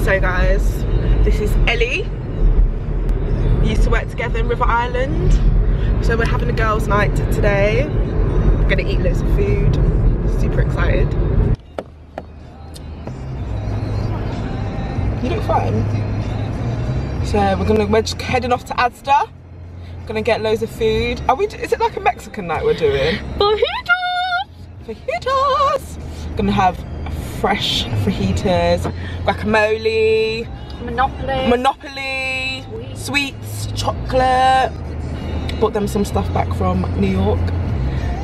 So guys, this is Ellie. We used to work together in River Island. So we're having a girls' night today. We're gonna eat loads of food. Super excited. You look fine. So we're just heading off to Asda. Gonna get loads of food. Is it like a Mexican night we're doing? Fajitas! Fajitas! Gonna have fresh fajitas, guacamole, Monopoly, sweets, chocolate. Bought them some stuff back from New York.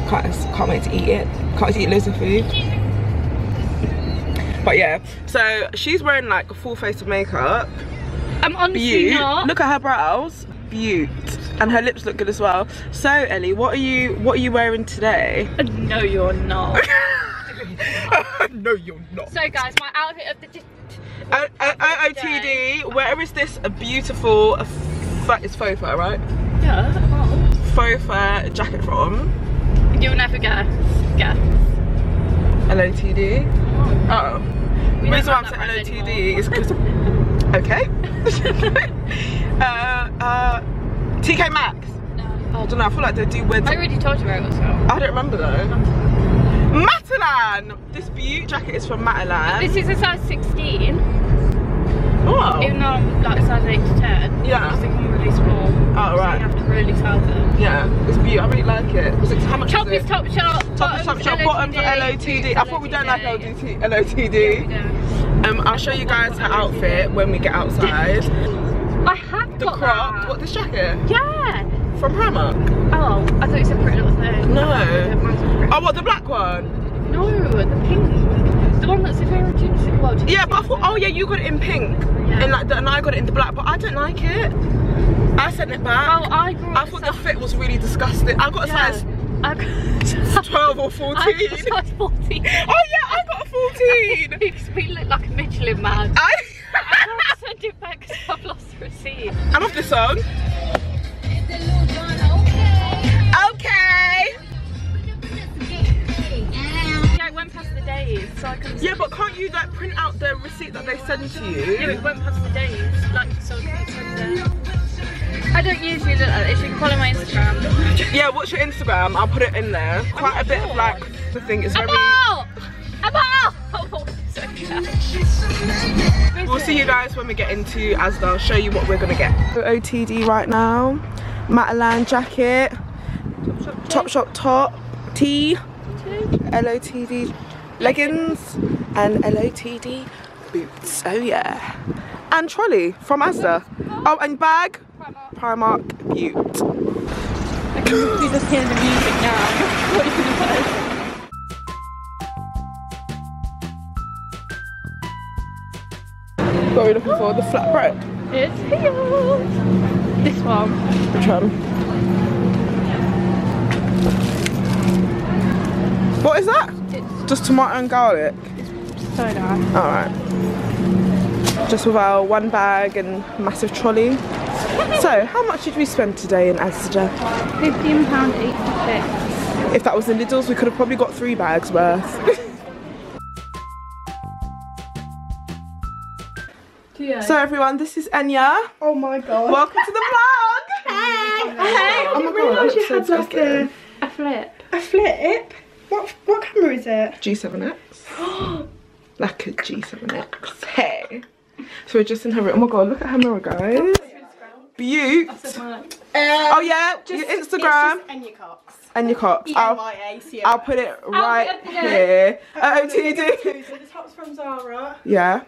Can't wait to eat it. Can't wait to eat loads of food. But yeah, so she's wearing like a full face of makeup. I'm honestly not. Look at her brows. Beaut. And her lips look good as well. So Ellie, what are you wearing today? No, you're not. No, you're not. So guys, my outfit of the OOTD. Where is this a beautiful? It's faux fur, right? Yeah. Faux fur jacket from? You'll never guess. LOTD. Oh. The reason why I'm saying LOTD is because. Okay. TK Maxx. No. I don't know. I feel like they do weird. I already told you where it was from. I don't remember though. Matalan. This beaut jacket is from Matalan. This is a size 16. Oh. Even though I'm like size 8 to 10. Yeah. I think I'm really small. Oh right. So you have to really size it. Yeah. It's beaut. I really like it. How much Top is it? Is top shop. Top is top shop. Bottoms are LOTD. I thought we don't like LOTD. I'll show you guys her outfit when we get outside. I have the got cropped. that. What, this jacket? Yeah. From Primark? Oh, I thought you said Pretty Little Thing. No. Oh, what, the black one? No, the pink. The one that's a very juicy. Well, yeah, but I thought, oh yeah, you got it in pink. Yeah. And I got it in the black, but I don't like it. I sent it back. Oh, I thought the fit was really disgusting. I got a size 12 or 14. I got a size 14. Oh yeah, I got a 14. We look like a Michelin man. I can't send it back because I've lost the receipt. I'm off this song. Okay. Yeah, it went past the days, so I couldn't. Yeah, but can't you like print out the receipt that they send to you? Yeah, it went past the days, like so I couldn't send it. I don't usually look like this. You can follow my Instagram. Yeah, what's your Instagram? I'll put it in there. Quite a bit of like the thing is very. We'll see you guys when we get into Asda. I'll show you what we're gonna get. OTD right now. Matalan jacket. Top shop top. Tee. LOTD leggings and LOTD boots. Oh yeah. And trolley from Asda. Oh, and bag. Primark Beaut. I can do the hear the music now. What are you gonna play? What are we looking for? The flatbread? It's here. This one. Which one? What is that? It's just tomato and garlic. It's so nice. Alright. Just with our one bag and massive trolley. So, how much did we spend today in Asda? £15.86. If that was the Lidl's, we could have probably got 3 bags worth. Yeah. So everyone, this is Enya. Oh my god. Welcome to the vlog! Hey! Hey! I didn't realise you had like a flip. A flip? What camera is it? G7X. Like a G7X. Hey! So we're just in her room. Oh my god, look at her mirror, guys. Beaut. Oh yeah, your Instagram. And your Cox. And your Cox. I'll put it right here. OOTD. So the top's from Zara. Yeah.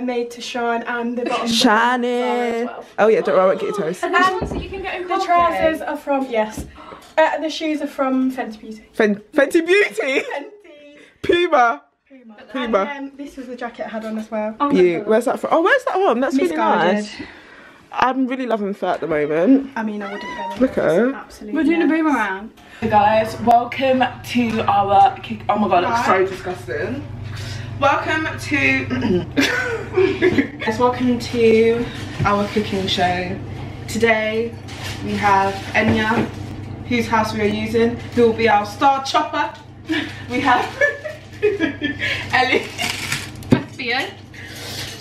Made to shine, and the bottom shiny. Well. Oh yeah, don't worry, I won't get your toes. And you can get the trousers are from the shoes are from Fenty Beauty. Fenty Beauty. Puma. And this was the jacket I had on as well. Oh, where's that from? Oh, where's that on? That's really nice. I'm really loving fur at the moment. I mean, I wouldn't go in. Look at her. Absolutely. We're doing a boomerang. Hey guys, welcome to our oh my god, it looks so disgusting. Welcome to welcome to our cooking show. Today we have Enya, whose house we are using, who will be our star chopper. We have Ellie. Theo.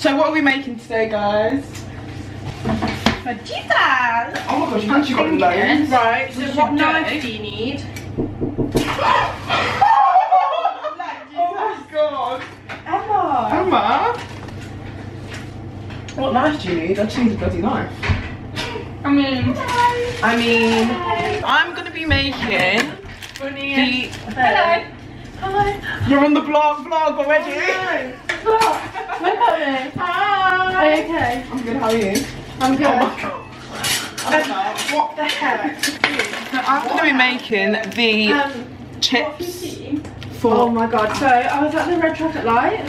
So what are we making today, guys? Fajitas! Oh my gosh, you've actually got loads. Right, so what knife do you need? Oh my god. Emma! What knife do you need? I just need a bloody knife. I mean, I'm gonna be making the... hello. Hi! You're on the vlog already? Look at me! Hi! Are you okay? I'm good, how are you? I'm good. Oh my god. Emma, what the heck? So I'm gonna be making the chips for... Oh my god, so I was at the red traffic light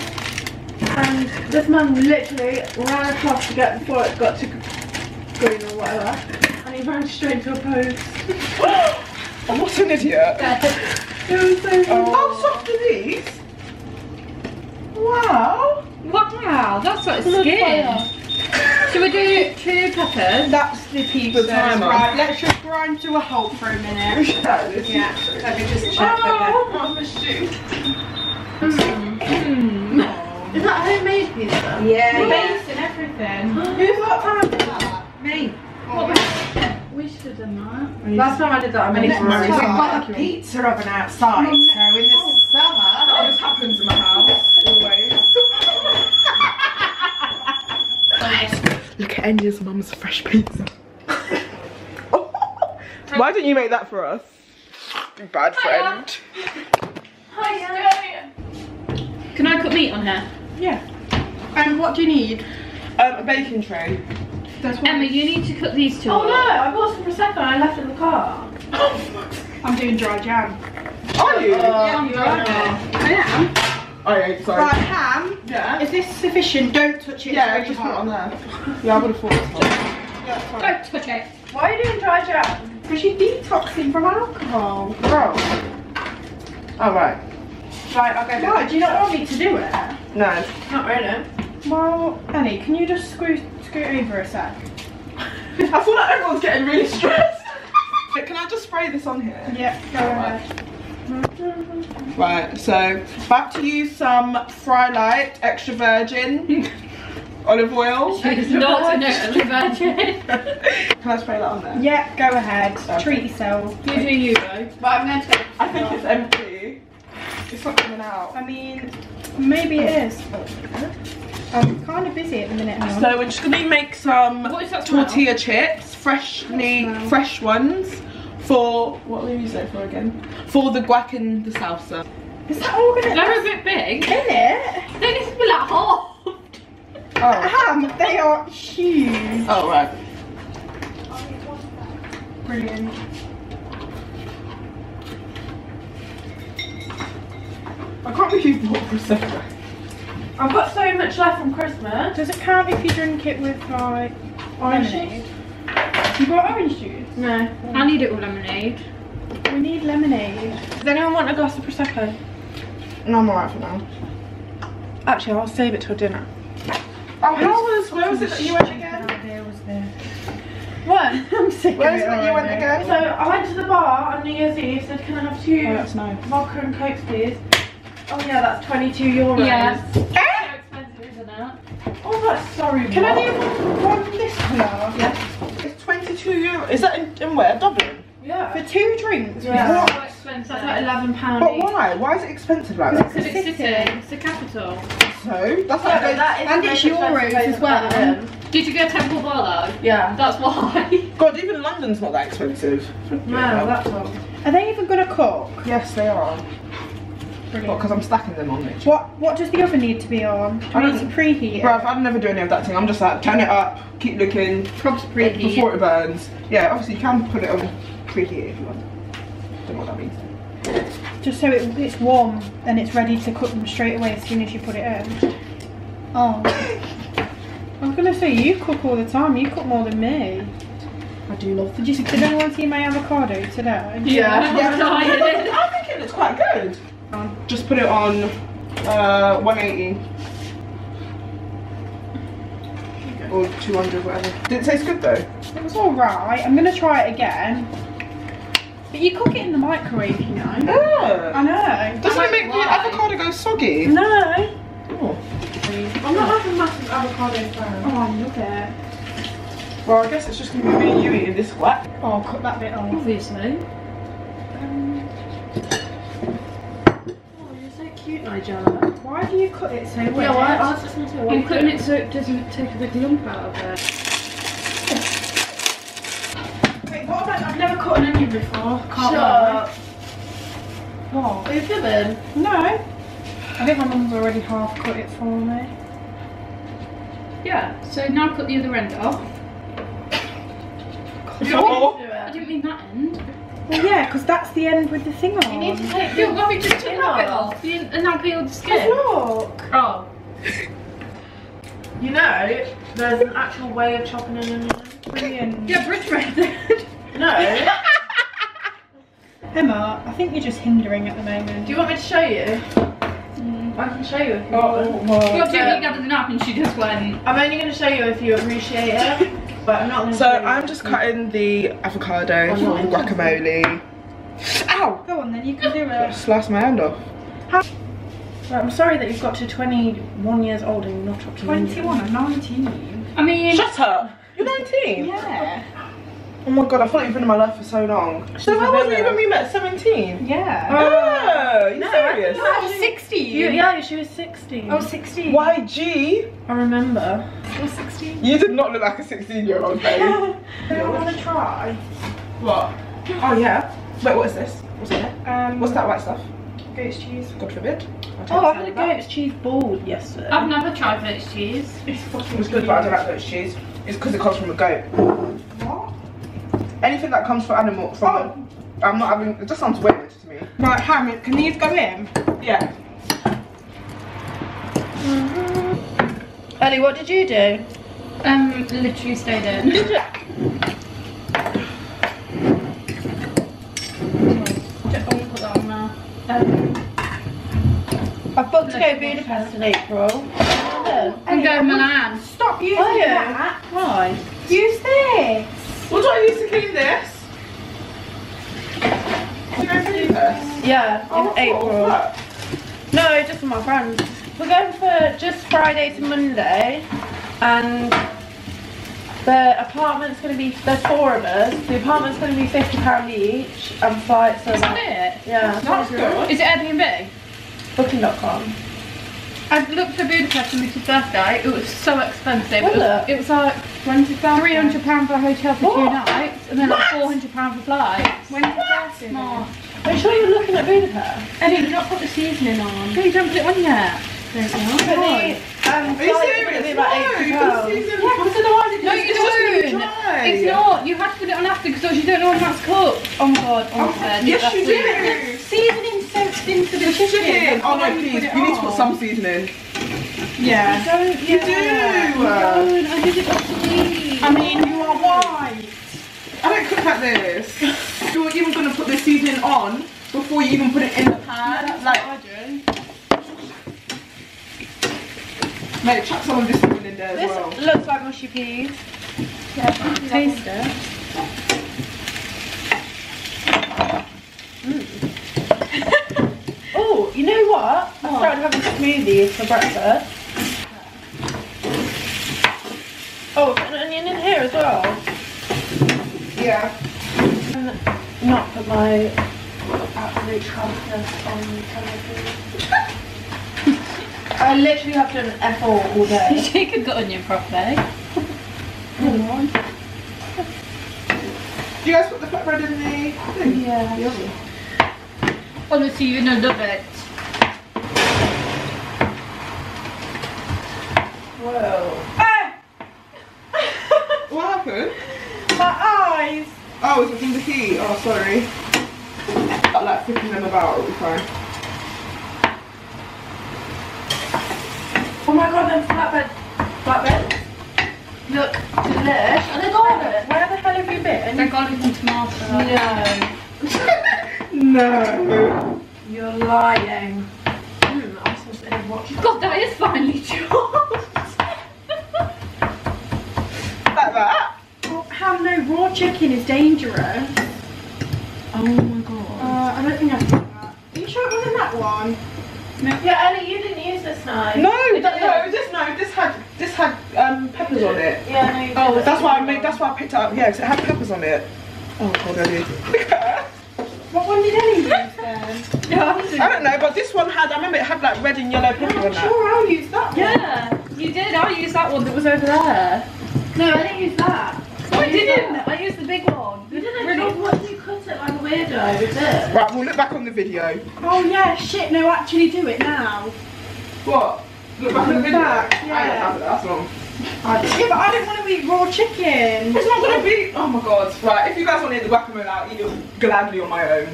and this man literally ran across to get before it got to green or whatever, and he ran straight to a post. Oh, what an idiot. It was so Oh. How soft are these? Wow. Wow, that's like skin. Should we do 2 peppers? That's the pizza. The timer. Right, let's just grind to a halt for a minute. Yeah, let me just check I'm a shoot. Is that homemade pizza? Yeah. The base and everything. Who's got time for that? Me. We should have done that. Last time I did that, I made it We've got a a pizza oven outside, so in the summer... That always happens in my house, always. Look at Enya's mum's fresh pizza. Why didn't you make that for us? You bad friend. Hiya. Can I put meat on here? Yeah. And what do you need? A baking tray. Emma, you need to cut these 2 Oh up. no, I bought some Prosecco and I left it in the car. I'm doing dry jam. Are you? Yeah, you are. I am. Oh yeah, sorry. Right, ham. Yeah. Is this sufficient? Don't touch it. Yeah, it's just put really it on hot. there. Yeah, I would have thought it's fine. Yeah, it's fine. Don't touch it. Why are you doing dry jam? Because you're detoxing from alcohol. Bro. Oh right. Right, I'll go back. Why, do you not want me to do it? No. Not really. Well, Annie, can you just scoot over a sec? I feel like everyone's getting really stressed. Wait, can I just spray this on here? Yeah, go ahead. Right, so about to use some Fry Light extra virgin olive oil. It's not an extra virgin. Can I spray that on there? Yeah, go ahead. Okay. Treat yourself. You do you, though. But I'm going to take I think it's empty. It's not coming out. I mean, maybe it is. I'm kind of busy at the minute. Hang on. So we're just gonna make some What is that smell? tortilla chips, fresh ones, for what are we using it for again? For the guac and the salsa. Is that all going to They're a bit big. in it? They need to be like half. Oh. Ham, they are huge. Oh right. Brilliant. I can't believe you bought Prosecco. I've got so much left from Christmas. Does it count if you drink it with like orange juice? You got orange juice? No. I need it with lemonade. We need lemonade. Does anyone want a glass of Prosecco? No, I'm alright for now. Actually, I'll save it till dinner. Oh, where was it that you went again? What? I'm sick Where of is it it that you went again? So I went to the bar on New Year's Eve, said can I have 2 that's nice. vodka and cokes please? Oh yeah, that's €22. Yeah. So expensive, isn't it? Oh that's sorry. Can I do one this colour? Yes. It's €22. Is that in where? Dublin? Yeah. For 2 drinks? Yeah. What? So expensive. That's like £11 But each. why? Why is it expensive like that? Because it's city. It's the capital. So that's Yeah, like but that is And the it's most expensive euros place as I've well. ever been. Did you go Temple Bar though? Yeah. That's why. God, even London's not that expensive. No, that's all. Are they even going to cook? Yes, they are. Brilliant. Because I'm stacking them on it. What does the oven need to be on? Do I we don't- need to preheat it? Bruv, I'd never do any of that thing. I'm just like, turn it up, keep looking Probs preheat. before it burns. Yeah, obviously you can put it on preheat if you want. Don't know what that means. Just so it's warm and it's ready to cook them straight away as soon as you put it in. Oh. I was going to say, you cook all the time. You cook more than me. I do love the Did anyone see my avocado today? Yeah. Yeah, Tired. I'm thinking it's quite good. Just put it on 180 or 200, whatever. Did it taste good though? It was alright. I'm going to try it again. But you cook it in the microwave, you know. Yeah. I know. Doesn't I it make like the why. avocado go soggy? No. Oh. I'm not having massive avocado fan. Oh, I love it. Well, I guess it's just going to be me and you eating this wet. Oh, I'll cut that bit off. Obviously. Oh, you're so cute, Nigella. Why do you cut it so weird? Yeah, why? I was just going to say, why I'm cutting it so it doesn't take a big lump out of it. Wait, what about, I've never cut an onion before. Can't Shut lie. up. What? Are you filming? No. I think my mum's already half cut it for me. Yeah, so now cut the other end off. I didn't mean that end. Well, yeah, because that's the end with the thing on. You need to take the what we just took that bit off and now peel the skin. Look. Oh. You know, there's an actual way of chopping an onion. Brilliant. Yeah, bridge method. No. Emma, I think you're just hindering at the moment. Do you want me to show you? I can show you if you want. You're doing gathered up and she just went. I'm only going to show you if you appreciate it, but I'm not going to. So I'm just cutting the avocado for the guacamole. Ow! Go on then, you can do it. Slice my hand off. Well, I'm sorry that you've got to 21 years old and you've not chopped an onion. 21 or 19? I mean. Shut up! You're 19? Yeah. Oh my god, I thought you've been in my life for so long. So how was it when we met? 17? Yeah. Oh, you serious? I was 16. Yeah, she was 16. I was 16. YG? I remember. I was 16. You did not look like a 16-year-old, babe. Do you want to try? What? Oh yeah. Wait, what is this? What's in it? What's that white stuff? Goat's cheese. God forbid. Oh, I had a goat's cheese ball yesterday. I've never tried goat's cheese. It's fucking It's good, but I don't like goat's cheese. It's because it comes from a goat. What? Anything that comes from animal, I'm not having. It just sounds weird to me. Right, Harry, can these go in? Yeah. Ellie, what did you do? Literally stayed in. Put that on now. I've booked to go Budapest in April. I'm going Milan. Stop using that. Why? Use this. What do I use to clean this? Can I clean this? Yeah, in April. What? No, just for my friends. We're going for just Friday to Monday, and the apartment's going to be, there's 4 of us, the apartment's going to be £50 each, and flights are about, it? yeah. That's good. Is it Airbnb? Booking.com. I looked for Budapest for Mrs. birthday. It was so expensive. Was It was like £300 for a hotel for 2 nights, and then like £400 for flights. When's the birthday? Smart. Are you sure you're looking at Budapest? Ellie, you've not put the seasoning on. No, you don't put it on yet. But the, Are you flight's serious? gonna be about No, £80. because otherwise No, you it's just gonna be don't. dry. It's not. You have to put it on after because you don't know when that's cooked. Oh my god. Oh my god. Yes, That's you weird. do. Seasoning soaked into the Chicken. chicken. Oh no, please. You need to put some seasoning. Yeah. You do. I did it last week. I mean, you are white. I don't cook like this. You're even gonna put the seasoning on before you even put it in the pan. Like, I do. mate, chuck some of this seasoning in there as This well. looks like mushy peas. Taste it. Oh, you know what? I started having smoothies for breakfast. Oh, an onion in here as well. Yeah. And not put my absolute confidence on television. I literally have done F all day. She could cut onion properly. Do you guys put the flatbread in the thing? Yeah. Honestly, you know, love it. Whoa. What happened? My eyes. Oh, is it from the heat? Oh, sorry. I like flipping them about, it'll be fine. Oh my god, them flatbreads. Look delish. And they're garlic. Where the hell have you been? They're garlic and tomato. No. No. You're lying. I'm supposed to watch that. God, that is finely chopped. Like that? How no raw chicken is dangerous. Oh my god. I don't think I did that. Are you sure it wasn't that one? Yeah, Ellie, you didn't use this knife. No, this peppers on it. Yeah, no, you Oh, did. that's why I picked it up. Yeah, 'cause it had peppers on it. Oh god, I did. Look at her. What one did Ellie use then? I don't know, but this one had, I remember it had like red and yellow pepper on I'm that. sure I'll use that one. Yeah, you did. I used that one that was over there. No, I didn't use that. I didn't. I used the big one. You didn't. Really? Oh, what, you cut it like a weirdo with it? Right, we'll look back on the video. Oh yeah, shit, no, actually do it now. What? Look back on the video? Back, I don't yeah. have it, that's long. Yeah, but I don't want to eat raw chicken. It's not gonna be, oh my god. Right, if you guys want to eat the guacamole, I'll eat it gladly on my own.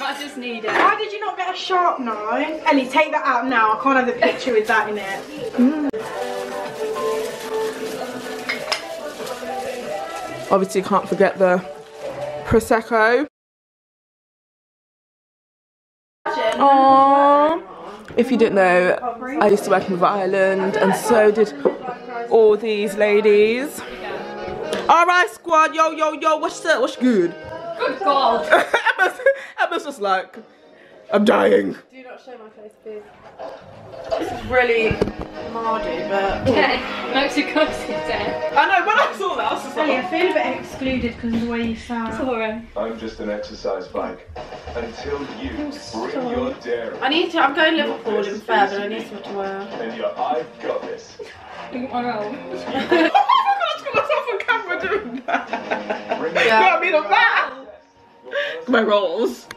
I just need it. Why did you not get a sharp knife? Ellie, take that out now. I can't have the picture with that in it. Obviously, you can't forget the Prosecco. Aww. If you didn't know, I used to work in River Island, and so did all these ladies. Alright, squad, yo, what's up? What's good? Good God. Emma's just like, I'm dying. Do not show my face, please. This is really mardy, but... Okay, Mexico City. I know, when I saw that, I was just Ellie, I like, feel a bit excluded because of the way you sound. Sorry. I'm just an exercise bike. Until you bring your dairy. I'm going Liverpool in Feb and I need something to wear. And your I've got this. I know. I got myself on camera doing that. Bring You know what I mean, on that? My rolls.